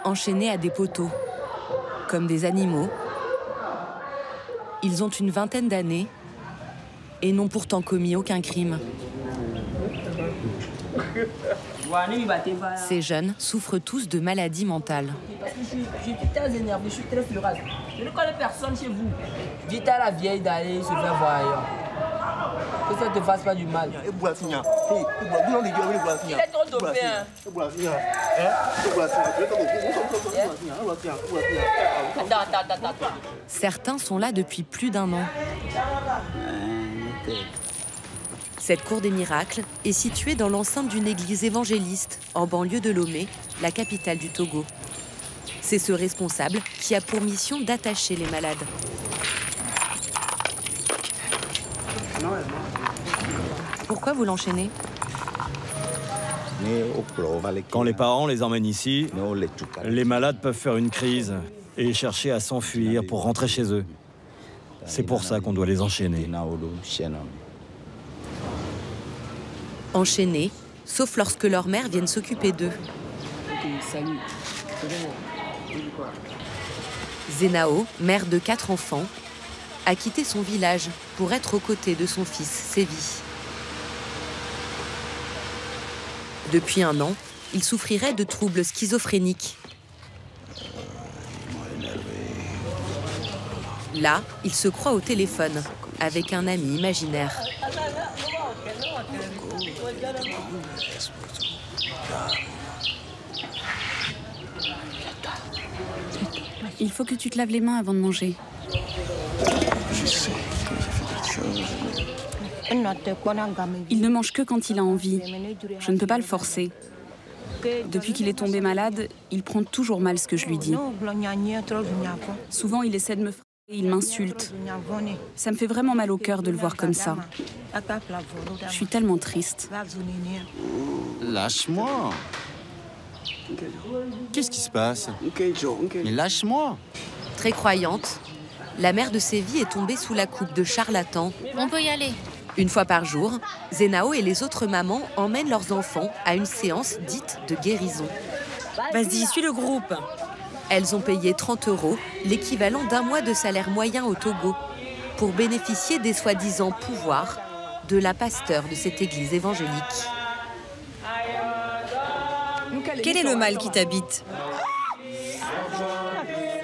enchaînés à des poteaux. Comme des animaux, ils ont une vingtaine d'années et n'ont pourtant commis aucun crime. Ces jeunes souffrent tous de maladies mentales. Je suis très énervé, je suis très furax. Je ne connais personne chez vous. Dites à la vieille d'aller se faire voir ailleurs. Que ça ne te fasse pas du mal. Il est trop dopé, hein. Attends. Certains sont là depuis plus d'1 an. Cette cour des miracles est située dans l'enceinte d'une église évangéliste en banlieue de Lomé, la capitale du Togo. C'est ce responsable qui a pour mission d'attacher les malades. Pourquoi vous l'enchaînez? Quand les parents les emmènent ici, les malades peuvent faire une crise et chercher à s'enfuir pour rentrer chez eux. C'est pour ça qu'on doit les enchaîner. Enchaînés, sauf lorsque leurs mères viennent s'occuper d'eux. Zenao, mère de 4 enfants, a quitté son village pour être aux côtés de son fils, Sévi. Depuis 1 an, il souffrirait de troubles schizophréniques. Là, il se croit au téléphone avec un ami imaginaire. Il faut que tu te laves les mains avant de manger. Je sais que j'ai fait quelque chose. Il ne mange que quand il a envie. Je ne peux pas le forcer. Depuis qu'il est tombé malade, il prend toujours mal ce que je lui dis. Souvent, il essaie de me frapper et il m'insulte. Ça me fait vraiment mal au cœur de le voir comme ça. Je suis tellement triste. Lâche-moi. Qu'est-ce qui se passe? Mais lâche-moi. Très croyante, la mère de Sévi est tombée sous la coupe de charlatans. On peut y aller. Une fois par jour, Zenao et les autres mamans emmènent leurs enfants à une séance dite de guérison. Vas-y, suis le groupe. Elles ont payé 30 €, l'équivalent d'1 mois de salaire moyen au Togo, pour bénéficier des soi-disant pouvoirs de la pasteur de cette église évangélique. Quel est le mal qui t'habite?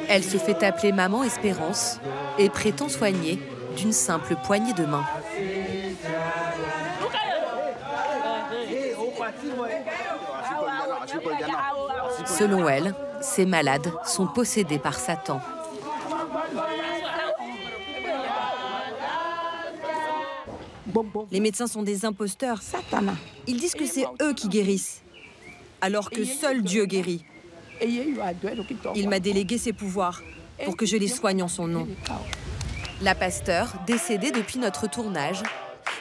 Elle se fait appeler Maman Espérance et prétend soigner d'une simple poignée de main. Selon elle, ces malades sont possédés par Satan. Les médecins sont des imposteurs. Ils disent que c'est eux qui guérissent, alors que seul Dieu guérit. Il m'a délégué ses pouvoirs pour que je les soigne en son nom. La pasteur, décédée depuis notre tournage,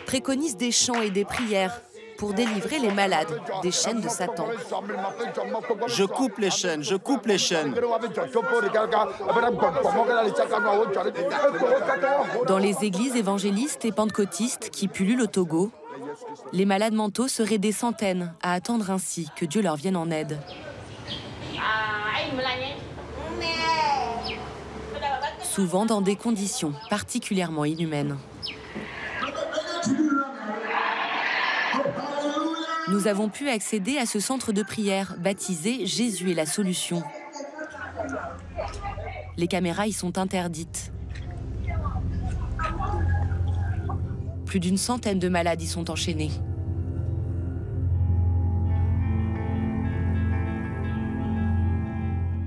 préconise des chants et des prières pour délivrer les malades des chaînes de Satan. Je coupe les chaînes, je coupe les chaînes. Dans les églises évangélistes et pentecôtistes qui pullulent au Togo, les malades mentaux seraient des centaines à attendre ainsi que Dieu leur vienne en aide. Souvent dans des conditions particulièrement inhumaines. Nous avons pu accéder à ce centre de prière baptisé Jésus est la solution. Les caméras y sont interdites. Plus d'une centaine de malades y sont enchaînés.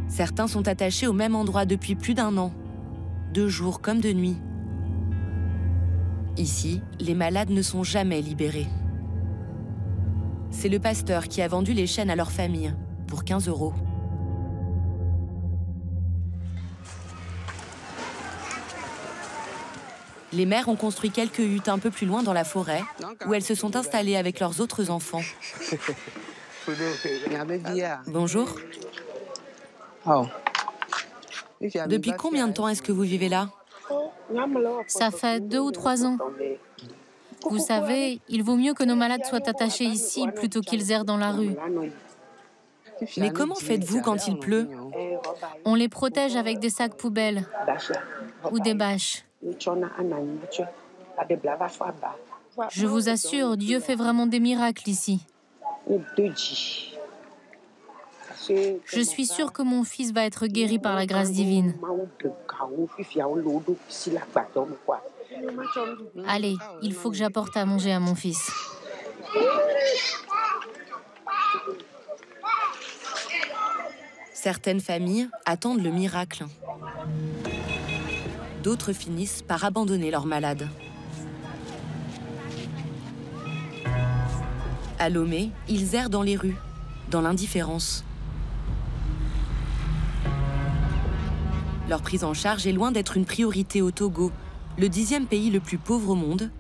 Certains sont attachés au même endroit depuis plus d'1 an, de jour comme de nuit. Ici, les malades ne sont jamais libérés. C'est le pasteur qui a vendu les chaînes à leur famille pour 15 €. Les mères ont construit quelques huttes un peu plus loin dans la forêt, où elles se sont installées avec leurs autres enfants. Bonjour. Depuis combien de temps est-ce que vous vivez là? Ça fait 2 ou 3 ans. Vous savez, il vaut mieux que nos malades soient attachés ici plutôt qu'ils errent dans la rue. Mais comment faites-vous quand il pleut? On les protège avec des sacs poubelles ou des bâches. Je vous assure, Dieu fait vraiment des miracles ici. Je suis sûre que mon fils va être guéri par la grâce divine. Allez, il faut que j'apporte à manger à mon fils. Certaines familles attendent le miracle. D'autres finissent par abandonner leurs malades. À Lomé, ils errent dans les rues, dans l'indifférence. Leur prise en charge est loin d'être une priorité au Togo, le 10e pays le plus pauvre au monde,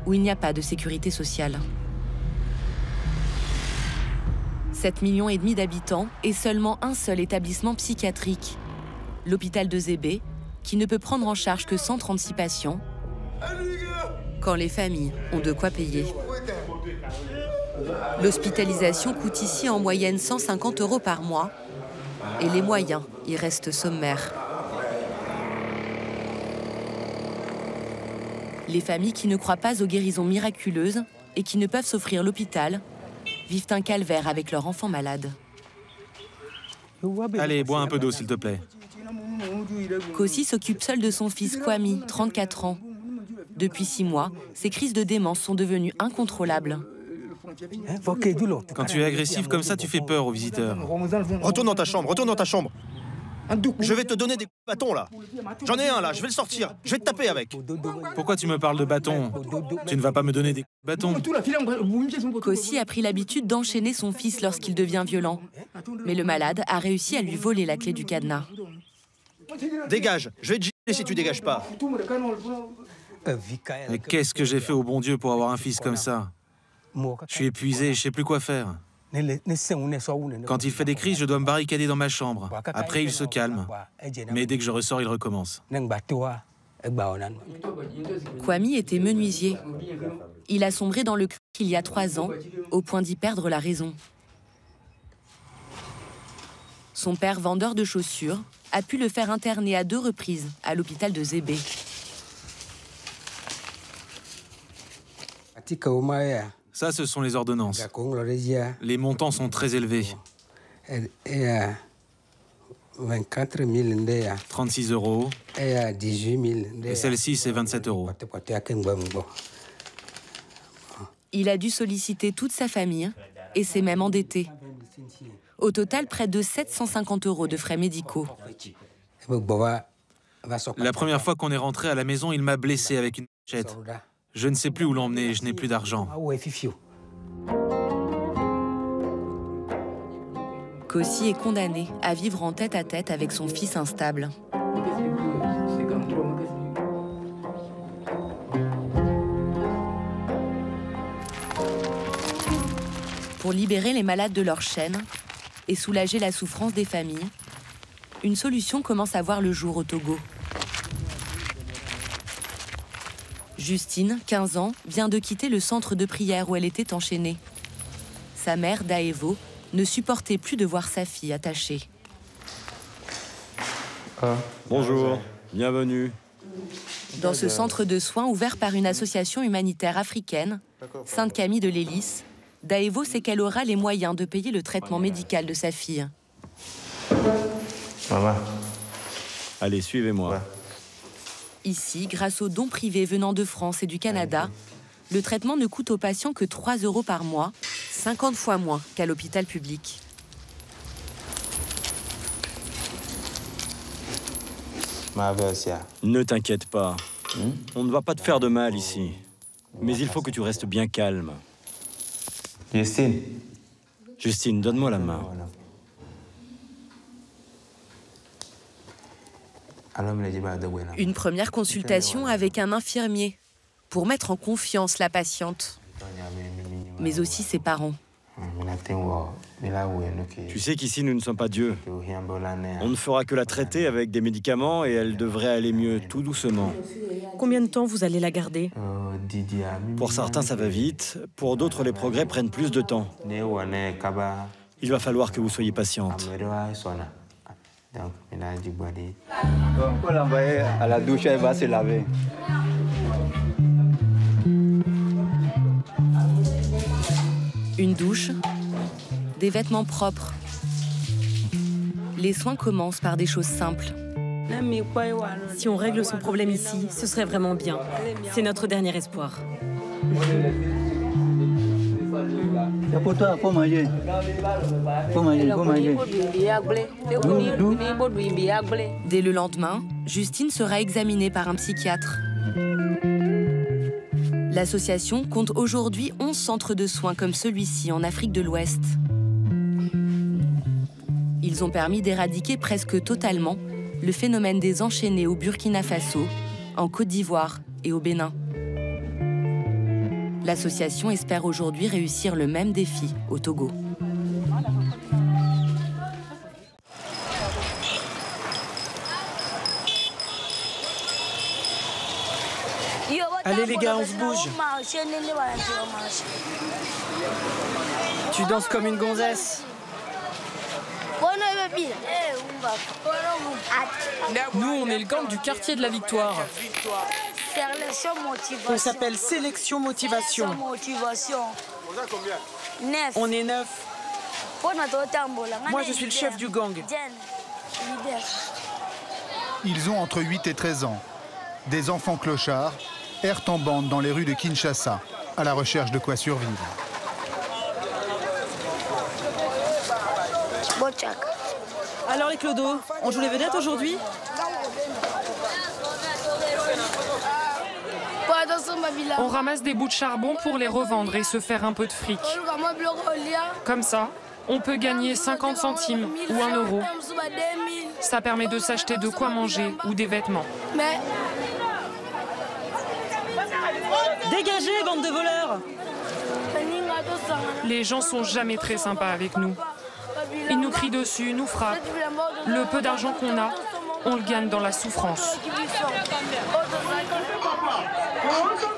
où il n'y a pas de sécurité sociale. 7,5 millions d'habitants et seulement un seul établissement psychiatrique, l'hôpital de Zébé, qui ne peut prendre en charge que 136 patients, quand les familles ont de quoi payer. L'hospitalisation coûte ici en moyenne 150 € par mois, et les moyens y restent sommaires. Les familles qui ne croient pas aux guérisons miraculeuses et qui ne peuvent s'offrir l'hôpital vivent un calvaire avec leur enfant malade. Allez, bois un peu d'eau, s'il te plaît. Kossi s'occupe seul de son fils Kwame, 34 ans. Depuis 6 mois, ses crises de démence sont devenues incontrôlables. Quand tu es agressif comme ça, tu fais peur aux visiteurs. Retourne dans ta chambre, retourne dans ta chambre. Je vais te donner des coups de bâton, là. J'en ai un, là, je vais le sortir. Je vais te taper avec. Pourquoi tu me parles de bâton? Tu ne vas pas me donner des coups de bâton. Kossi a pris l'habitude d'enchaîner son fils lorsqu'il devient violent. Mais le malade a réussi à lui voler la clé du cadenas. Dégage, je vais te gifler si tu dégages pas. Mais qu'est-ce que j'ai fait au bon Dieu pour avoir un fils comme ça? Je suis épuisé, je sais plus quoi faire. Quand il fait des crises, je dois me barricader dans ma chambre. Après, il se calme. Mais dès que je ressors, il recommence. Kwame était menuisier. Il a sombré dans le crime il y a 3 ans, au point d'y perdre la raison. Son père, vendeur de chaussures, a pu le faire interner à 2 reprises à l'hôpital de Zébé. Ça, ce sont les ordonnances. Les montants sont très élevés. 36 €. Et celle-ci, c'est 27 €. Il a dû solliciter toute sa famille et s'est même endetté. Au total, près de 750 € de frais médicaux. La première fois qu'on est rentré à la maison, il m'a blessé avec une machette. Je ne sais plus où l'emmener, je n'ai plus d'argent. Kossi est condamné à vivre en tête-à-tête avec son fils instable. Pour libérer les malades de leur chaîne et soulager la souffrance des familles, une solution commence à voir le jour au Togo. Justine, 15 ans, vient de quitter le centre de prière où elle était enchaînée. Sa mère, Daevo, ne supportait plus de voir sa fille attachée. Bonjour, bienvenue. Dans ce centre de soins ouvert par une association humanitaire africaine, Sainte-Camille de l'Hélice, Daevo sait qu'elle aura les moyens de payer le traitement médical de sa fille. Maman. Allez, suivez-moi. Ouais. Ici, grâce aux dons privés venant de France et du Canada, le traitement ne coûte aux patients que 3 € par mois, 50 fois moins qu'à l'hôpital public. Ne t'inquiète pas. On ne va pas te faire de mal ici. Mais il faut que tu restes bien calme. Justine, donne-moi la main. Une première consultation avec un infirmier pour mettre en confiance la patiente, mais aussi ses parents. Tu sais qu'ici, nous ne sommes pas Dieu. On ne fera que la traiter avec des médicaments et elle devrait aller mieux, tout doucement. Combien de temps vous allez la garder? Pour certains, ça va vite. Pour d'autres, les progrès prennent plus de temps. Il va falloir que vous soyez patiente. Donc, maintenant, du body. On peut l'envoyer à la douche, elle va se laver. Une douche, des vêtements propres. Les soins commencent par des choses simples. Si on règle son problème ici, ce serait vraiment bien. C'est notre dernier espoir. Pour toi, pour manger. Pour manger, pour manger. Dès le lendemain, Justine sera examinée par un psychiatre. L'association compte aujourd'hui 11 centres de soins comme celui-ci en Afrique de l'Ouest. Ils ont permis d'éradiquer presque totalement le phénomène des enchaînés au Burkina Faso, en Côte d'Ivoire et au Bénin. L'association espère aujourd'hui réussir le même défi au Togo. Allez les gars, on se bouge. Tu danses comme une gonzesse. Nous, on est le gang du quartier de la Victoire. On s'appelle Sélection Motivation. On est 9. Moi, je suis le chef du gang. Ils ont entre 8 et 13 ans. Des enfants clochards errent en bande dans les rues de Kinshasa, à la recherche de quoi survivre. Alors les clodos, on joue les vedettes aujourd'hui? On ramasse des bouts de charbon pour les revendre et se faire un peu de fric. Comme ça, on peut gagner 50 centimes ou 1 euro. Ça permet de s'acheter de quoi manger ou des vêtements. Dégagez, bande de voleurs! Les gens sont jamais très sympas avec nous. Ils nous crient dessus, nous frappent. Le peu d'argent qu'on a, on le gagne dans la souffrance.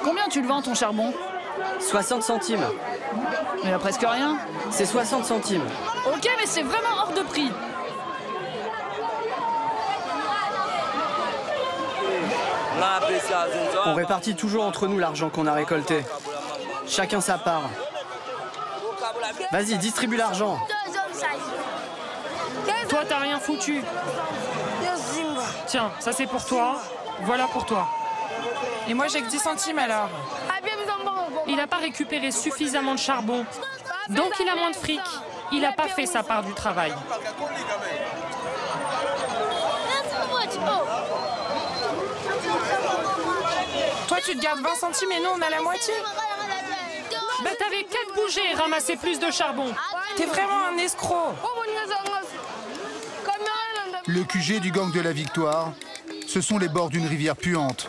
Combien tu le vends ton charbon? 60 centimes. Mais là, presque rien. C'est 60 centimes. Ok, mais c'est vraiment hors de prix. On répartit toujours entre nous l'argent qu'on a récolté. Chacun sa part. Vas-y, distribue l'argent. Toi, t'as rien foutu. Tiens, ça c'est pour toi. Voilà pour toi. Et moi, j'ai que 10 centimes alors. Il n'a pas récupéré suffisamment de charbon. Donc il a moins de fric. Il n'a pas fait sa part du travail. Toi, tu te gardes 20 centimes et nous, on a la moitié. Bah t'avais qu'à te bouger et ramasser plus de charbon. T'es vraiment un escroc. Le QG du gang de la Victoire, ce sont les bords d'une rivière puante.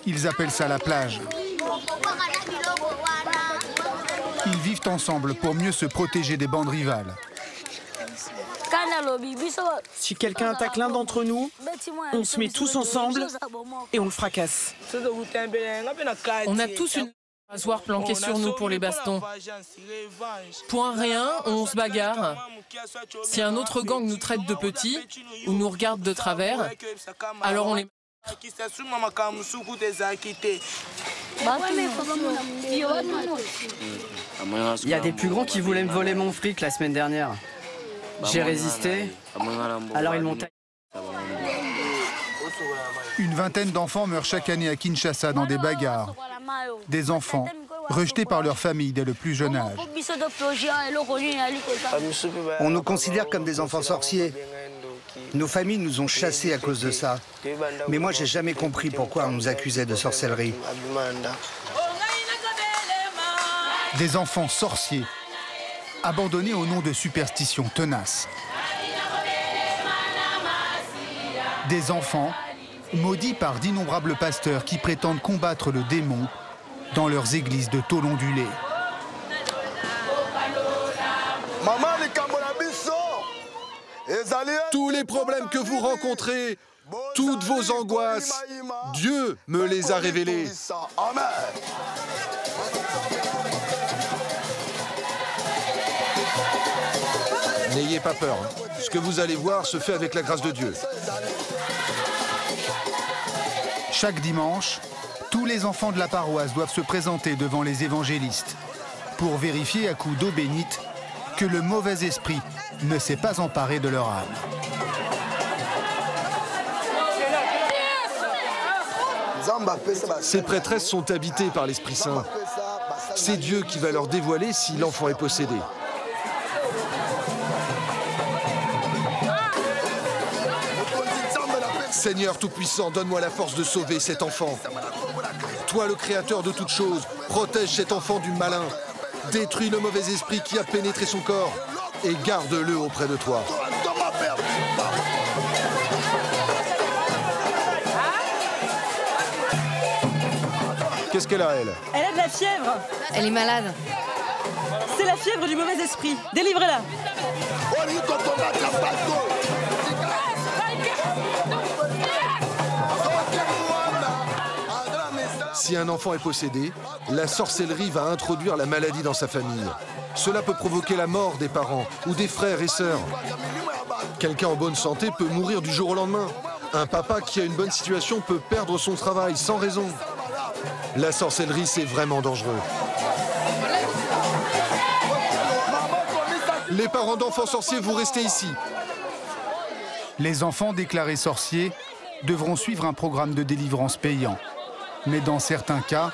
Ils appellent ça la plage. Ils vivent ensemble pour mieux se protéger des bandes rivales. Si quelqu'un attaque l'un d'entre nous, on se met tous ensemble et on le fracasse. On a tous une rasoir planquée sur nous pour les bastons. Pour un rien, on se bagarre. Si un autre gang nous traite de petits ou nous regarde de travers, alors on les... Il y a des plus grands qui voulaient me voler mon fric la semaine dernière. J'ai résisté, alors ils m'ont taillé. Une vingtaine d'enfants meurent chaque année à Kinshasa dans des bagarres. Des enfants rejetés par leur famille dès le plus jeune âge. On nous considère comme des enfants sorciers. Nos familles nous ont chassés à cause de ça. Mais moi, j'ai jamais compris pourquoi on nous accusait de sorcellerie. Des enfants sorciers, abandonnés au nom de superstitions tenaces. Des enfants maudits par d'innombrables pasteurs qui prétendent combattre le démon dans leurs églises de tôle ondulée. Tous les problèmes que vous rencontrez, toutes vos angoisses, Dieu me les a révélés. N'ayez pas peur. Ce que vous allez voir se fait avec la grâce de Dieu. Chaque dimanche, tous les enfants de la paroisse doivent se présenter devant les évangélistes pour vérifier à coups d'eau bénite que le mauvais esprit ne s'est pas emparé de leur âme. Ces prêtresses sont habitées par l'Esprit Saint. C'est Dieu qui va leur dévoiler si l'enfant est possédé. Seigneur Tout-Puissant, donne-moi la force de sauver cet enfant. Toi, le Créateur de toutes choses, protège cet enfant du malin. Détruis le mauvais esprit qui a pénétré son corps et garde-le auprès de toi. Qu'est-ce qu'elle a, elle? Elle a de la fièvre. Elle est malade. C'est la fièvre du mauvais esprit. Délivrez-la. Si un enfant est possédé, la sorcellerie va introduire la maladie dans sa famille. Cela peut provoquer la mort des parents ou des frères et sœurs. Quelqu'un en bonne santé peut mourir du jour au lendemain. Un papa qui a une bonne situation peut perdre son travail sans raison. La sorcellerie, c'est vraiment dangereux. Les parents d'enfants sorciers, vous restez ici. Les enfants déclarés sorciers devront suivre un programme de délivrance payant. Mais dans certains cas,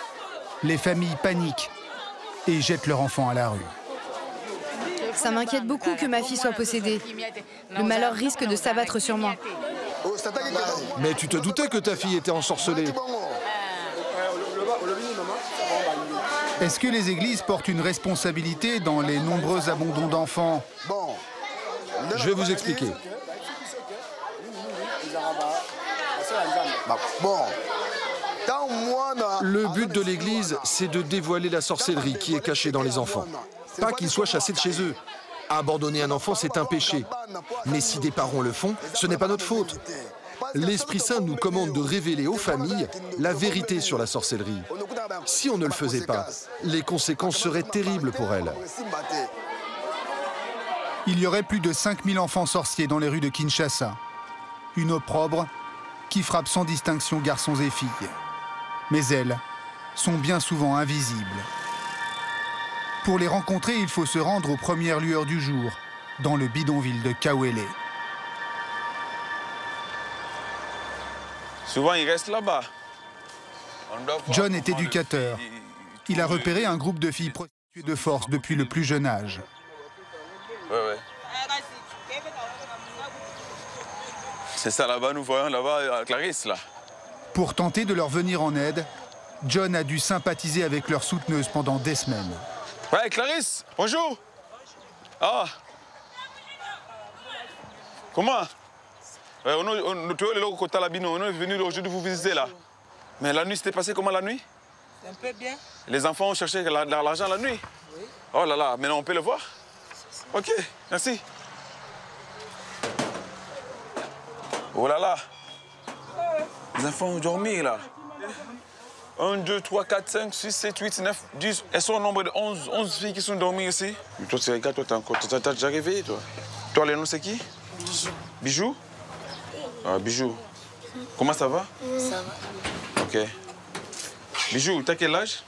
les familles paniquent et jettent leur enfant à la rue. Ça m'inquiète beaucoup que ma fille soit possédée. Le malheur risque de s'abattre sur moi. Mais tu te doutais que ta fille était ensorcelée. Est-ce que les églises portent une responsabilité dans les nombreux abandons d'enfants? Je vais vous expliquer. Le but de l'église, c'est de dévoiler la sorcellerie qui est cachée dans les enfants. Pas qu'ils soient chassés de chez eux. Abandonner un enfant, c'est un péché. Mais si des parents le font, ce n'est pas notre faute. L'Esprit Saint nous commande de révéler aux familles la vérité sur la sorcellerie. Si on ne le faisait pas, les conséquences seraient terribles pour elles. Il y aurait plus de 5000 enfants sorciers dans les rues de Kinshasa. Une opprobre qui frappe sans distinction garçons et filles. Mais elles sont bien souvent invisibles. Pour les rencontrer, il faut se rendre aux premières lueurs du jour, dans le bidonville de Kawele. Souvent, ils restent là-bas. John est éducateur. Il a repéré un groupe de filles prostituées de force depuis le plus jeune âge. Ouais. C'est ça là-bas, nous voyons là-bas Clarisse, là. Pour tenter de leur venir en aide, John a dû sympathiser avec leur souteneuse pendant des semaines. Ouais, Clarisse, bonjour. Ah. Comment? Ouais, on est venu aujourd'hui vous visiter là. Mais la nuit, c'était passé comment la nuit? Un peu bien. Les enfants ont cherché l'argent la nuit? Oui. Oh là là, maintenant on peut le voir? Ok, merci. Oh là là. Les enfants ont dormi là. 1, 2, 3, 4, 5, 6, 7, 8, 9, 10. Elles sont au nombre de 11 filles qui sont dormies ici. Mais toi, tu regardes, toi, t'as déjà réveillé, toi. Toi, le nom, c'est qui? Bijou. Bijou? Ah, Bijou. Comment ça va? Ça va. Ok. Bijou, t'as quel âge?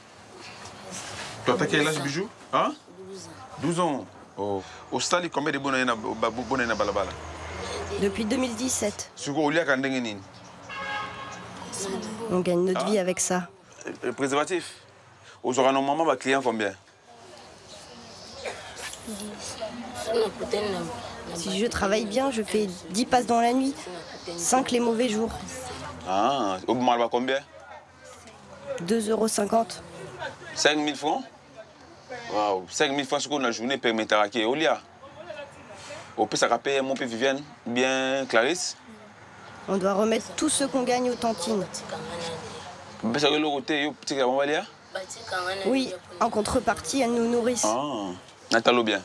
Toi, t'as quel âge, Bijou? Hein? 12 ans. Oh. Au stade, combien de bonnes na balabala? Depuis 2017. On gagne notre vie avec ça. Le préservatif? Aux aura normalement, ma client combien? Si je travaille bien, je fais 10 passes dans la nuit, 5 les mauvais jours. Ah, au Malba combien? 2,50 €. 5 000 francs? Waouh, 5 000 francs sur la journée permettra à qui? Olia? On peut s'arraper mon père Viviane, bien Clarisse? On doit remettre tout ce qu'on gagne aux tantines. Oui, en contrepartie, elles nous nourrissent. Ah, Nathalie bien.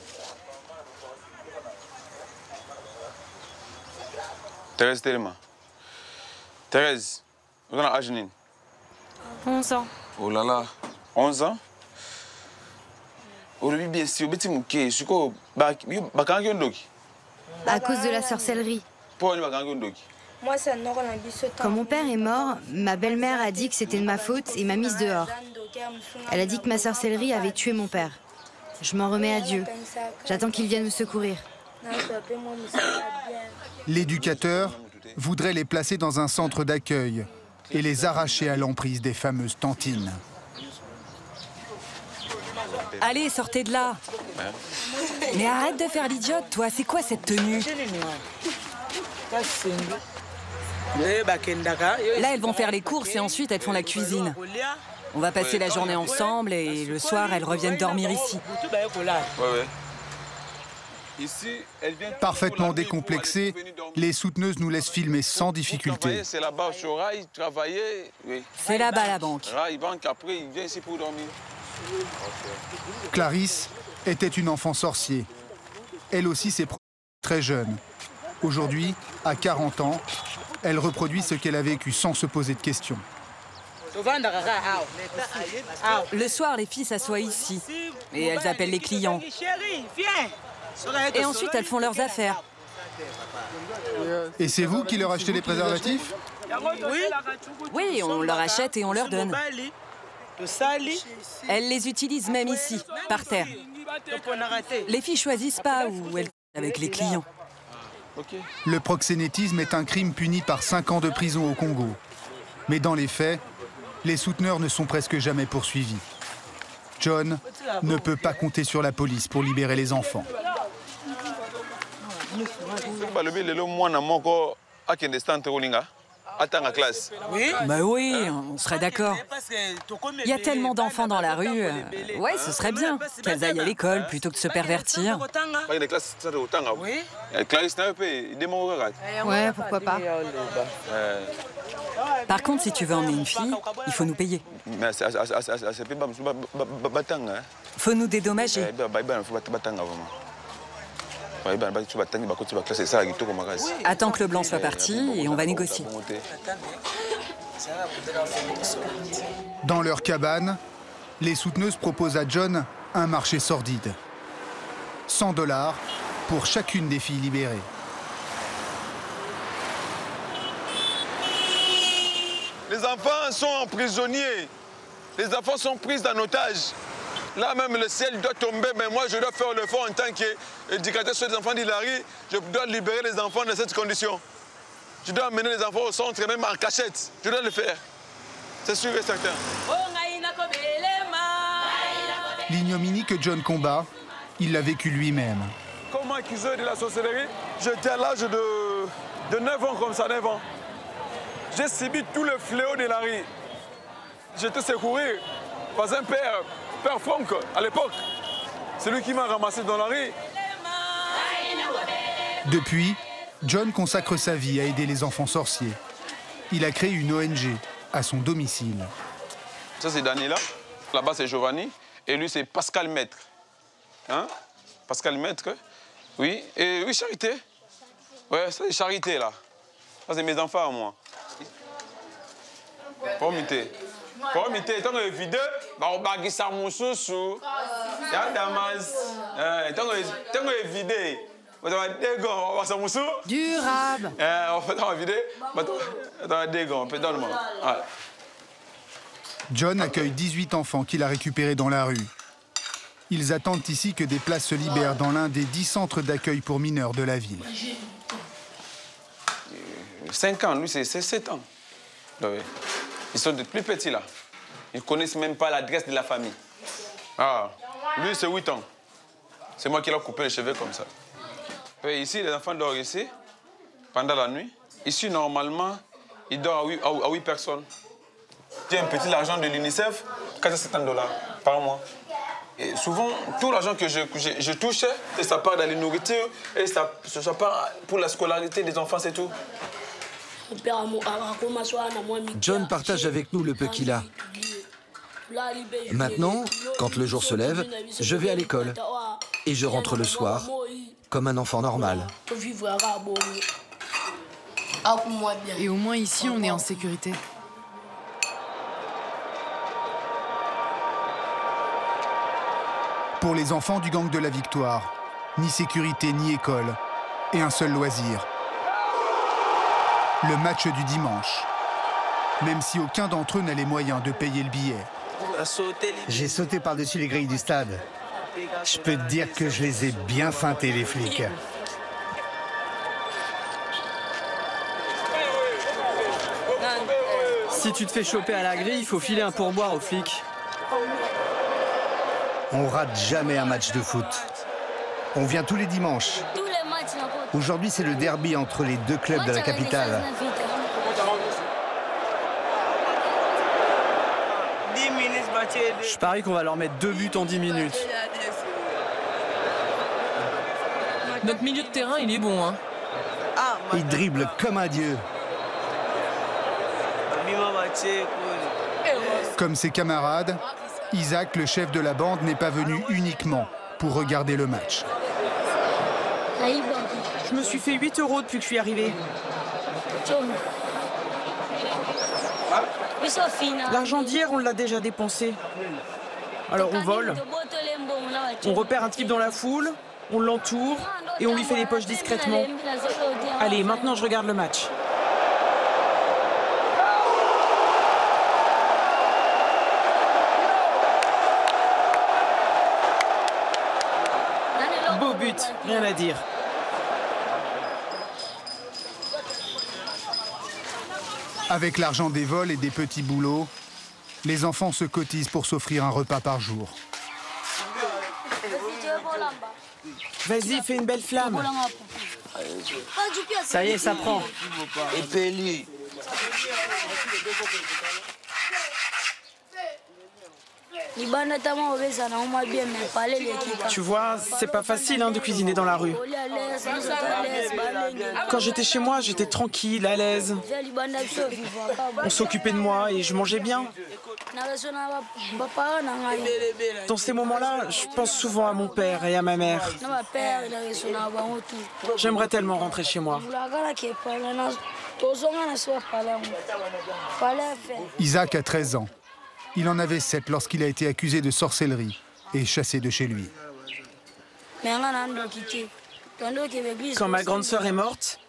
Thérèse Téléma. Thérèse, vous avez l'âge? 11 ans. Oh là là, 11 ans? Oh, bien sûr, je suis À cause de la sorcellerie. Quand mon père est mort, ma belle-mère a dit que c'était de ma faute et m'a mise dehors. Elle a dit que ma sorcellerie avait tué mon père. Je m'en remets à Dieu. J'attends qu'il vienne me secourir. L'éducateur voudrait les placer dans un centre d'accueil et les arracher à l'emprise des fameuses tantines. Allez, sortez de là. Mais arrête de faire l'idiote, toi. C'est quoi cette tenue? Là, elles vont faire les courses et ensuite elles font la cuisine. On va passer la journée ensemble et le soir, elles reviennent dormir ici. Parfaitement décomplexées, les souteneuses nous laissent filmer sans difficulté. C'est là-bas au Chorail, travailler. C'est là-bas la banque. Après, il vient ici pour dormir. Clarisse était une enfant sorcier. Elle aussi s'est très jeune. Aujourd'hui, à 40 ans, elle reproduit ce qu'elle a vécu sans se poser de questions. Le soir, les filles s'assoient ici et elles appellent les clients. Et ensuite, elles font leurs affaires. Et c'est vous qui leur achetez les préservatifs? Oui, on leur achète et on leur donne. Elles les utilisent même ici, par terre. Les filles choisissent pas où elles avec les clients. Le proxénétisme est un crime puni par 5 ans de prison au Congo. Mais dans les faits, les souteneurs ne sont presque jamais poursuivis. John ne peut pas compter sur la police pour libérer les enfants. Oui. Bah oui, on serait d'accord. Il y a tellement d'enfants dans la rue. Ouais, ce serait bien qu'elles aillent à l'école plutôt que de se pervertir. Ouais, pourquoi pas. Par contre, si tu veux emmener une fille, il faut nous payer. Faut nous dédommager. Attends que le blanc soit parti et on va négocier. Dans leur cabane, les souteneuses proposent à John un marché sordide. 100 $ pour chacune des filles libérées. Les enfants sont prisonniers. Les enfants sont pris en otage. Là même le ciel doit tomber, mais moi je dois faire le fort en tant qu'éducateur sur les enfants d'Hilary. Je dois libérer les enfants dans cette condition. Je dois amener les enfants au centre, même en cachette. Je dois le faire. C'est sûr et certain. L'ignominie que John combat, il l'a vécu lui-même. Comme accusé de la sorcellerie, j'étais à l'âge de 9 ans comme ça, 9 ans. J'ai subi tout le fléau d'Hilary. J'étais secouru par un père Franck, à l'époque. C'est lui qui m'a ramassé dans la rue. Depuis, John consacre sa vie à aider les enfants sorciers. Il a créé une ONG à son domicile. Ça, c'est Daniela. Là-bas, c'est Giovanni. Et lui, c'est Pascal Maître. Hein? Pascal Maître. Oui. Et oui, Charité. Ouais, c'est Charité, là. Ça, c'est mes enfants, moi. Pour imiter. Pour imiter, tant que vidéo, on va gagner ça mon sous. Il y a Damas. Tant que vidéo, on va dégon, on va ça mon sous. Durable. On fait dans la vidéo, on va dégon, on peut donner moi. John accueille 18 enfants qu'il a récupérés dans la rue. Ils attendent ici que des places se libèrent dans l'un des 10 centres d'accueil pour mineurs de la ville. 5 ans, lui, c'est 7 ans. Ils sont de plus petits, là. Ils ne connaissent même pas l'adresse de la famille. Ah, lui, c'est 8 ans. C'est moi qui l'ai coupé les cheveux comme ça. Et ici, les enfants dorment ici, pendant la nuit. Ici, normalement, ils dorment à 8 personnes. J'ai un petit argent de l'UNICEF, 470 $ par mois. Et souvent, tout l'argent que je touche, ça part dans les nourritures et ça part pour la scolarité des enfants, c'est tout. John partage avec nous le peu qu'il a. Maintenant, quand le jour se lève, je vais à l'école et je rentre le soir comme un enfant normal. Et au moins ici, on est en sécurité. Pour les enfants du gang de la Victoire, ni sécurité ni école, et un seul loisir. Le match du dimanche. Même si aucun d'entre eux n'a les moyens de payer le billet. J'ai sauté par-dessus les grilles du stade. Je peux te dire que je les ai bien feintés, les flics. Si tu te fais choper à la grille, il faut filer un pourboire aux flics. On rate jamais un match de foot. On vient tous les dimanches. Aujourd'hui, c'est le derby entre les deux clubs de la capitale. Je parie qu'on va leur mettre 2 buts en 10 minutes. Notre milieu de terrain, il est bon, hein. Il dribble comme un dieu. Comme ses camarades, Isaac, le chef de la bande, n'est pas venu uniquement pour regarder le match. Je me suis fait 8 € depuis que je suis arrivé. L'argent d'hier, on l'a déjà dépensé. Alors on vole, on repère un type dans la foule, on l'entoure et on lui fait les poches discrètement. Allez, maintenant je regarde le match. Beau but, rien à dire. Avec l'argent des vols et des petits boulots, les enfants se cotisent pour s'offrir un repas par jour. Vas-y, fais une belle flamme. Ça y est, ça prend. Tu vois, c'est pas facile hein, de cuisiner dans la rue. Quand j'étais chez moi, j'étais tranquille, à l'aise. On s'occupait de moi et je mangeais bien. Dans ces moments-là, je pense souvent à mon père et à ma mère. J'aimerais tellement rentrer chez moi. Isaac a 13 ans. Il en avait 7 lorsqu'il a été accusé de sorcellerie et chassé de chez lui. Quand ma grande sœur est morte,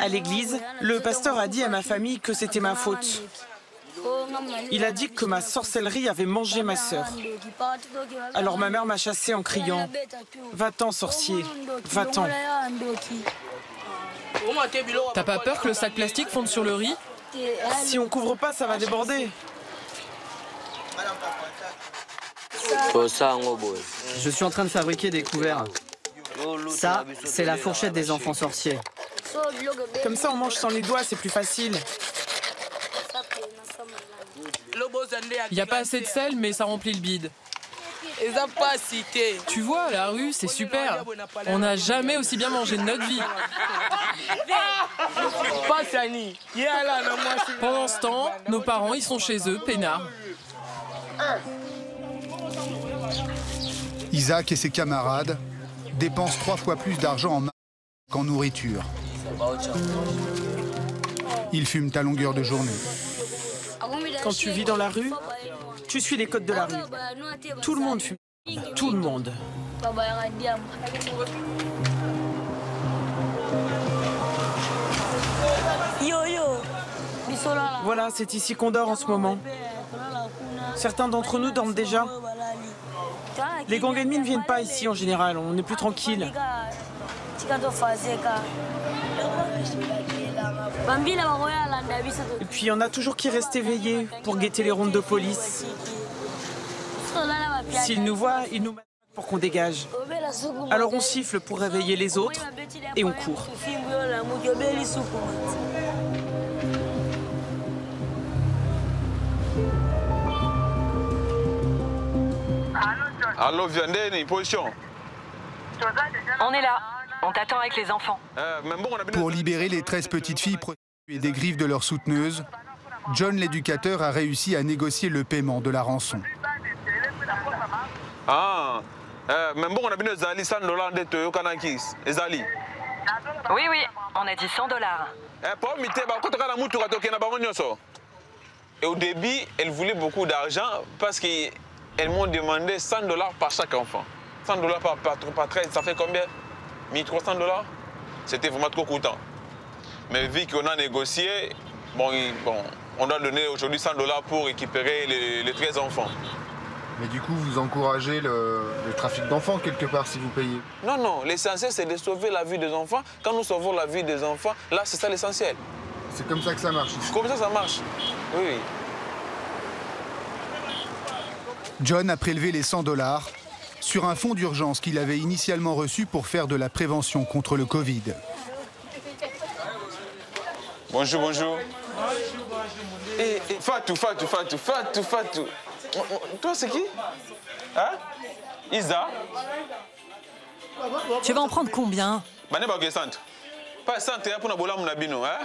à l'église, le pasteur a dit à ma famille que c'était ma faute. Il a dit que ma sorcellerie avait mangé ma sœur. Alors ma mère m'a chassé en criant « Va-t'en, sorcier, va-t'en ». T'as pas peur que le sac plastique fonde sur le riz? Si on couvre pas, ça va déborder. Je suis en train de fabriquer des couverts. Ça, c'est la fourchette des enfants sorciers. Comme ça, on mange sans les doigts, c'est plus facile. Il n'y a pas assez de sel, mais ça remplit le bide. Tu vois, la rue, c'est super. On n'a jamais aussi bien mangé de notre vie. Pendant ce temps, nos parents, ils sont chez eux, peinards. Isaac et ses camarades dépensent 3 fois plus d'argent en qu'en nourriture. Ils fument à longueur de journée. Quand tu vis dans la rue, tu suis les codes de la rue. Tout le monde fume. Tout le monde. Voilà, c'est ici qu'on dort en ce moment. Certains d'entre nous dorment déjà. Les gangs ennemis ne viennent pas ici en général, on est plus tranquille. Et puis il y en a toujours qui restent éveillés pour guetter les rondes de police. S'ils nous voient, ils nous mettent pour qu'on dégage. Alors on siffle pour réveiller les autres et on court. Allô, Viandeni, position. On est là. On t'attend avec les enfants. Pour libérer les 13 petites filles prostituées des griffes de leurs souteneuses, John l'éducateur a réussi à négocier le paiement de la rançon. Ah, mais bon, on a bien Zali $100 de Toyo Kanakis. Zali. Oui, oui, on a dit $100. Et au début, elle voulait beaucoup d'argent parce qu'elles m'ont demandé $100 par chaque enfant. $100 par 13, ça fait combien? $1300. C'était vraiment trop coûteux. Mais vu qu'on a négocié, on doit donner aujourd'hui 100 $ pour récupérer les 13 enfants. Mais du coup, vous encouragez le trafic d'enfants quelque part si vous payez? Non, non, l'essentiel c'est de sauver la vie des enfants. Quand nous sauvons la vie des enfants, là c'est ça l'essentiel. C'est comme ça que ça marche ici? Comme ça marche, oui. John a prélevé les 100 $ sur un fonds d'urgence qu'il avait initialement reçu pour faire de la prévention contre le Covid. Bonjour, bonjour. Fatou. Toi, c'est qui? Hein? Isa? Tu vas en prendre combien? Pas 100 pour nous hein?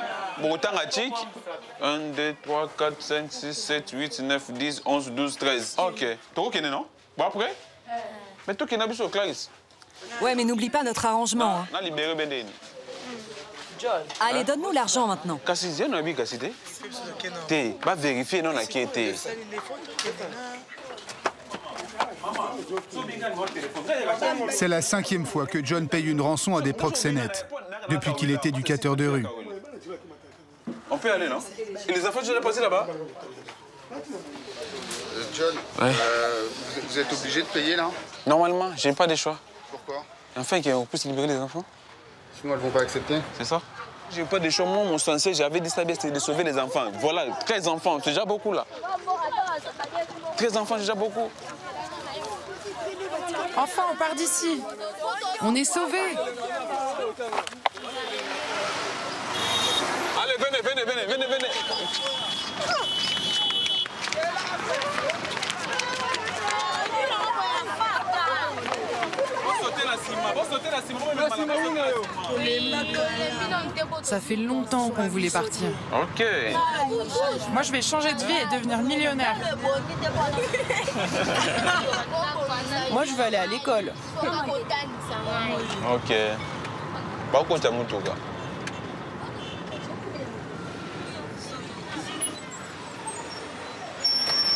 1, 2, 3, 4, 5, 6, 7, 8, 9, 10, 11, 12, 13. Ok. Tu es non? Bon, après? Mais toi qui es sur Clarisse. Ouais, mais n'oublie pas notre arrangement. Hein. Allez, donne-nous l'argent maintenant. Va vérifier non à qui était. C'est la 5e fois que John paye une rançon à des proxénètes, depuis qu'il est éducateur de rue. On peut aller, non? Et les enfants, je les ai passés là-bas? John, vous êtes obligé de payer là? Normalement, j'ai pas de choix. Pourquoi? Enfin, qu'on puisse libérer les enfants. Sinon, elles vont pas accepter. C'est ça? J'ai pas de choix. Moi, mon sensei, j'avais dit ça, c'est de sauver les enfants. Voilà, 13 enfants, c'est déjà beaucoup là. 13 enfants, c'est déjà beaucoup. Enfin, on part d'ici. On est sauvés. Allez, venez. Ça fait longtemps qu'on voulait partir. Ok. Moi, je vais changer de vie et devenir millionnaire. Moi, je veux aller à l'école. Ok. Pas contre mon tour.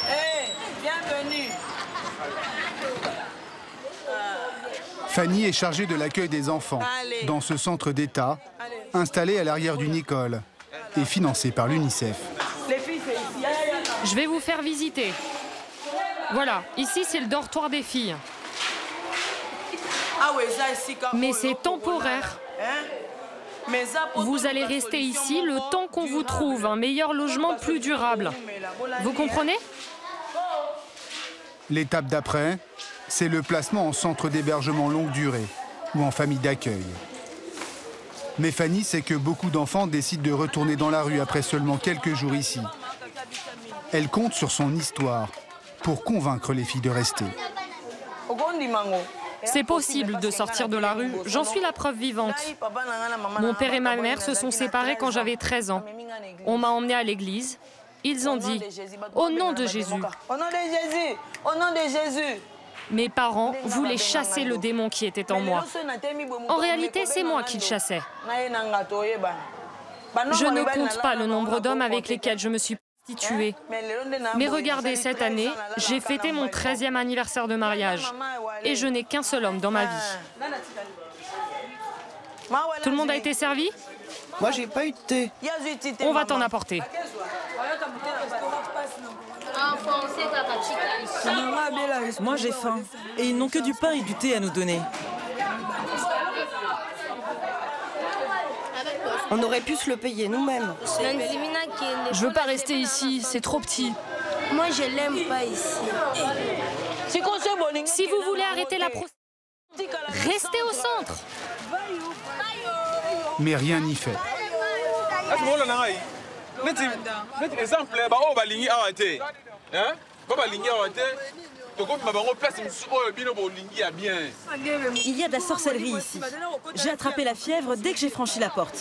Hey, bienvenue. Fanny est chargée de l'accueil des enfants dans ce centre d'État, installé à l'arrière d'une école et financé par l'UNICEF. Je vais vous faire visiter. Voilà, ici c'est le dortoir des filles. Mais c'est temporaire. Vous allez rester ici le temps qu'on vous trouve un meilleur logement plus durable. Vous comprenez? L'étape d'après, c'est le placement en centre d'hébergement longue durée ou en famille d'accueil. Mais Fanny sait que beaucoup d'enfants décident de retourner dans la rue après seulement quelques jours ici. Elle compte sur son histoire pour convaincre les filles de rester. C'est possible de sortir de la rue, j'en suis la preuve vivante. Mon père et ma mère se sont séparés quand j'avais 13 ans. On m'a emmenée à l'église. Ils ont dit « Au nom de Jésus ». Au nom de Jésus. Au nom de Jésus. Mes parents voulaient chasser le démon qui était en moi. En réalité, c'est moi qui le chassais. Je ne compte pas le nombre d'hommes avec lesquels je me suis prostituée. Mais regardez, cette année, j'ai fêté mon 13e anniversaire de mariage. Et je n'ai qu'un seul homme dans ma vie. Tout le monde a été servi? Moi, j'ai pas eu de thé. On va t'en apporter. Moi, j'ai faim. Et ils n'ont que du pain et du thé à nous donner. On aurait pu se le payer nous-mêmes. Je veux pas rester ici, c'est trop petit. Moi, je l'aime pas ici. Si vous voulez arrêter la prostitution, restez au centre. Mais rien n'y fait. Il y a de la sorcellerie ici. J'ai attrapé la fièvre dès que j'ai franchi la porte.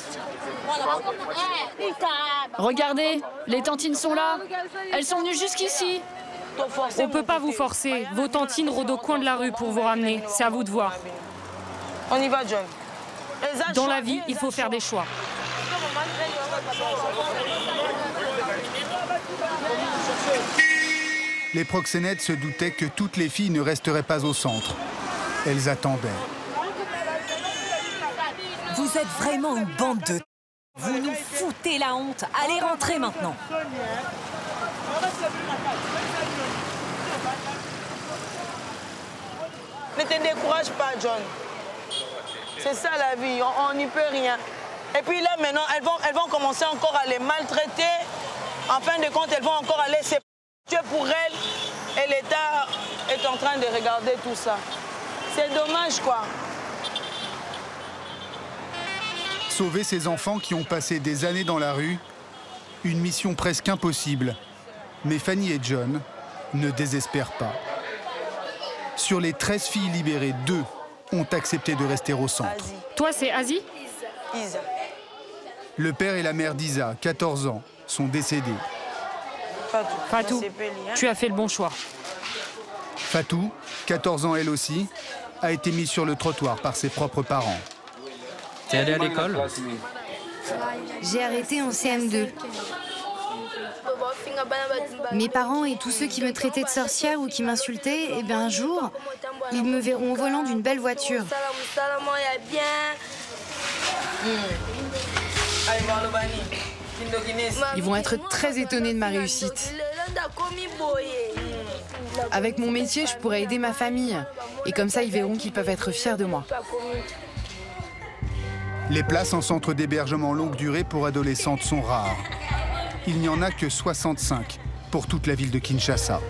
Regardez, les tantines sont là. Elles sont venues jusqu'ici. On peut pas vous forcer. Vos tantines rôdent au coin de la rue pour vous ramener. C'est à vous de voir. On y va, John. Dans la vie, il faut faire des choix. Les proxénètes se doutaient que toutes les filles ne resteraient pas au centre. Elles attendaient. Vous êtes vraiment une bande de... Vous nous foutez la honte. Allez rentrer maintenant. Ne te décourage pas, John. C'est ça la vie, on n'y peut rien. Et puis là maintenant, elles vont commencer encore à les maltraiter. En fin de compte, elles vont encore aller se tuer pour elles. Et l'État est en train de regarder tout ça. C'est dommage, quoi. Sauver ces enfants qui ont passé des années dans la rue, une mission presque impossible. Mais Fanny et John ne désespèrent pas. Sur les 13 filles libérées, 2 ont accepté de rester au centre. Toi, c'est Asie? Isa. Le père et la mère d'Isa, 14 ans, sont décédés. Fatou, tu as fait le bon choix. Fatou, 14 ans elle aussi, a été mise sur le trottoir par ses propres parents. T'es allée à l'école? J'ai arrêté en CM2. Mes parents et tous ceux qui me traitaient de sorcière ou qui m'insultaient, eh bien un jour, ils me verront au volant d'une belle voiture. Ils vont être très étonnés de ma réussite. Avec mon métier, je pourrais aider ma famille. Et comme ça, ils verront qu'ils peuvent être fiers de moi. Les places en centre d'hébergement longue durée pour adolescentes sont rares. Il n'y en a que 65 pour toute la ville de Kinshasa.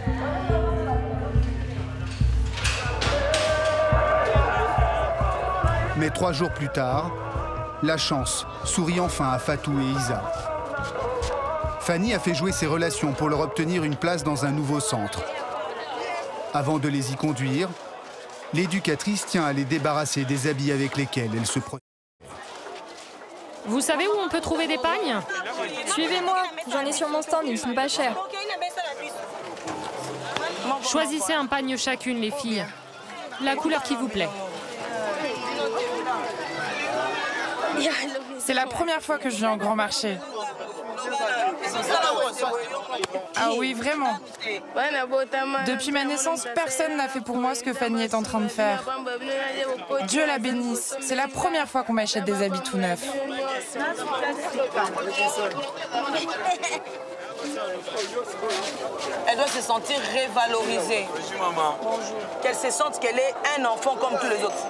Mais 3 jours plus tard, la chance sourit enfin à Fatou et Isa. Fanny a fait jouer ses relations pour leur obtenir une place dans un nouveau centre. Avant de les y conduire, l'éducatrice tient à les débarrasser des habits avec lesquels elle se protège. Vous savez où on peut trouver des pagnes? Suivez-moi, j'en ai sur mon stand, ils sont pas chers. Choisissez un pagne chacune, les filles. La couleur qui vous plaît. C'est la première fois que je viens au grand marché. Ah oui, vraiment. Depuis ma naissance, personne n'a fait pour moi ce que Fanny est en train de faire. Dieu la bénisse. C'est la première fois qu'on m'achète des habits tout neufs. Elle doit se sentir révalorisée. Qu'elle se sente qu'elle est un enfant comme tous les autres.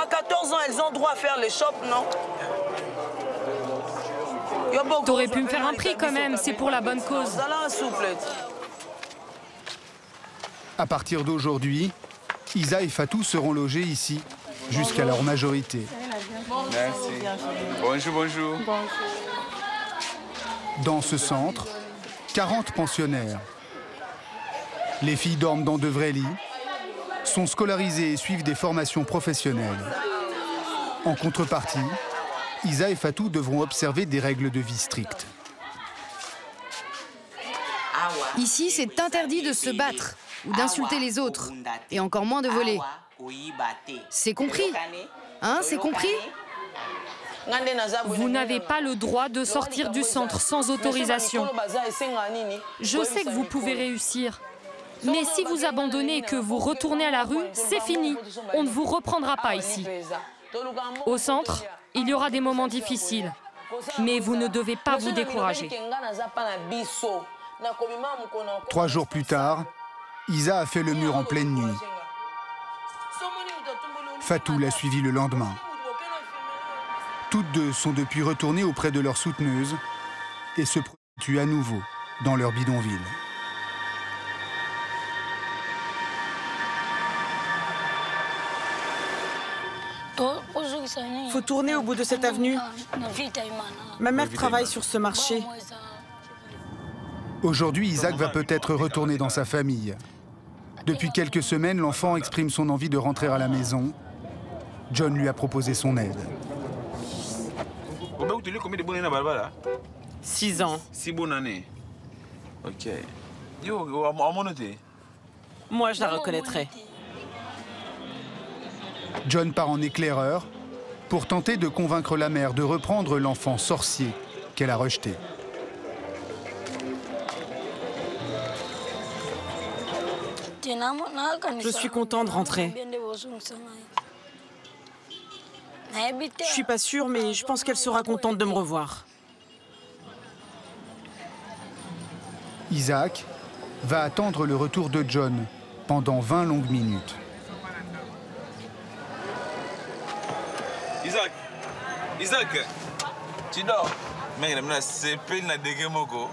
À 14 ans, elles ont droit à faire les shops, non? T'aurais pu me faire un prix quand même, c'est pour la bonne cause. À partir d'aujourd'hui, Isa et Fatou seront logés ici jusqu'à leur majorité. Merci. Bonjour, bonjour. Dans ce centre, 40 pensionnaires. Les filles dorment dans de vrais lits, sont scolarisées et suivent des formations professionnelles. En contrepartie, Isa et Fatou devront observer des règles de vie strictes. Ici, c'est interdit de se battre ou d'insulter les autres, et encore moins de voler. C'est compris? Hein, c'est compris? Vous n'avez pas le droit de sortir du centre sans autorisation. Je sais que vous pouvez réussir. Mais si vous abandonnez et que vous retournez à la rue, c'est fini. On ne vous reprendra pas ici. Au centre, il y aura des moments difficiles. Mais vous ne devez pas vous décourager. 3 jours plus tard, Isa a fait le mur en pleine nuit. Fatou l'a suivi le lendemain. Toutes deux sont depuis retournées auprès de leur souteneuse et se prostituent à nouveau dans leur bidonville. Faut tourner au bout de cette avenue. Ma mère travaille sur ce marché. Aujourd'hui, Isaac va peut-être retourner dans sa famille. Depuis quelques semaines, l'enfant exprime son envie de rentrer à la maison. John lui a proposé son aide. 6 ans. 6 bonnes années. Ok. Moi, je la reconnaîtrai. John part en éclaireur pour tenter de convaincre la mère de reprendre l'enfant sorcier qu'elle a rejeté. Je suis content de rentrer. Je suis pas sûre, mais je pense qu'elle sera contente de me revoir. Isaac va attendre le retour de John pendant 20 longues minutes. Isaac, tu dors? Mais c'est peine la dégueu moko.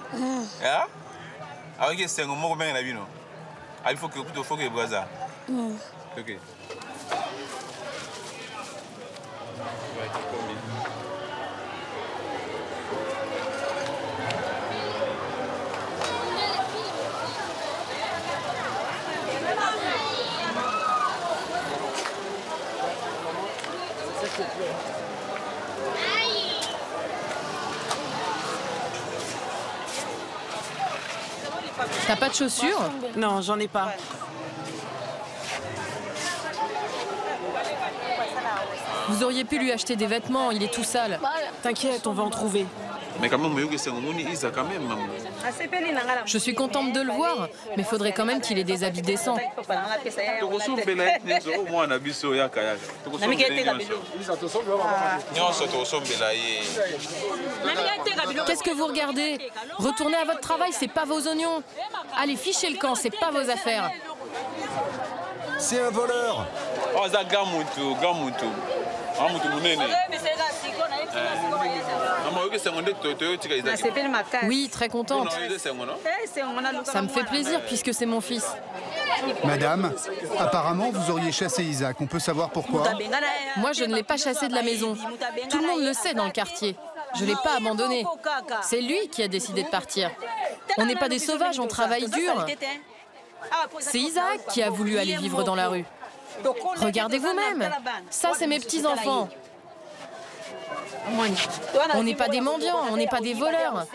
Ah? Avec c'est un mot bien la vie non. Il faut que boisa. Ok. T'as pas de chaussures? Non, j'en ai pas. Vous auriez pu lui acheter des vêtements, il est tout sale. T'inquiète, on va en trouver. Mais quand même, c'est un Isa quand même. Je suis contente de le voir, mais faudrait quand même qu'il ait des habits décents. Qu'est-ce que vous regardez? Retournez à votre travail, c'est pas vos oignons. Allez, fichez le camp, c'est pas vos affaires. C'est un voleur. Oh, ça gamutu. Oui, très contente. Ça me fait plaisir puisque c'est mon fils. Madame, apparemment vous auriez chassé Isaac. On peut savoir pourquoi? Moi, je ne l'ai pas chassé de la maison. Tout le monde le sait dans le quartier. Je ne l'ai pas abandonné. C'est lui qui a décidé de partir. On n'est pas des sauvages, on travaille dur. C'est Isaac qui a voulu aller vivre dans la rue. Regardez vous-même. Ça, c'est mes petits-enfants. On n'est pas des mendiants, on n'est pas des voleurs.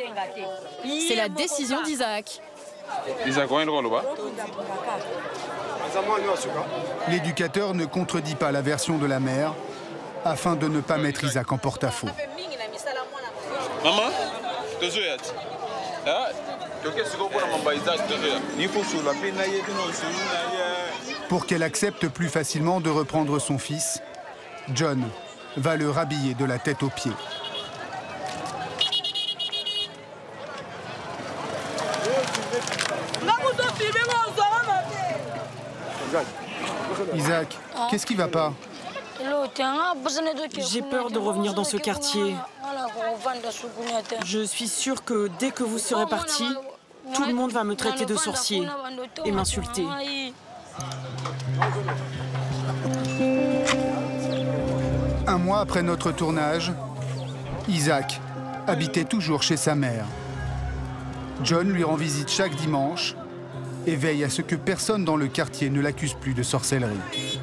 C'est la décision d'Isaac. L'éducateur ne contredit pas la version de la mère afin de ne pas mettre Isaac en porte-à-faux. Maman, pour qu'elle accepte plus facilement de reprendre son fils, John va le rhabiller de la tête aux pieds. Isaac, qu'est-ce qui va pas? J'ai peur de revenir dans ce quartier. Je suis sûre que dès que vous serez partis, tout le monde va me traiter de sorcier et m'insulter. Un mois après notre tournage, Isaac habitait toujours chez sa mère. John lui rend visite chaque dimanche et veille à ce que personne dans le quartier ne l'accuse plus de sorcellerie.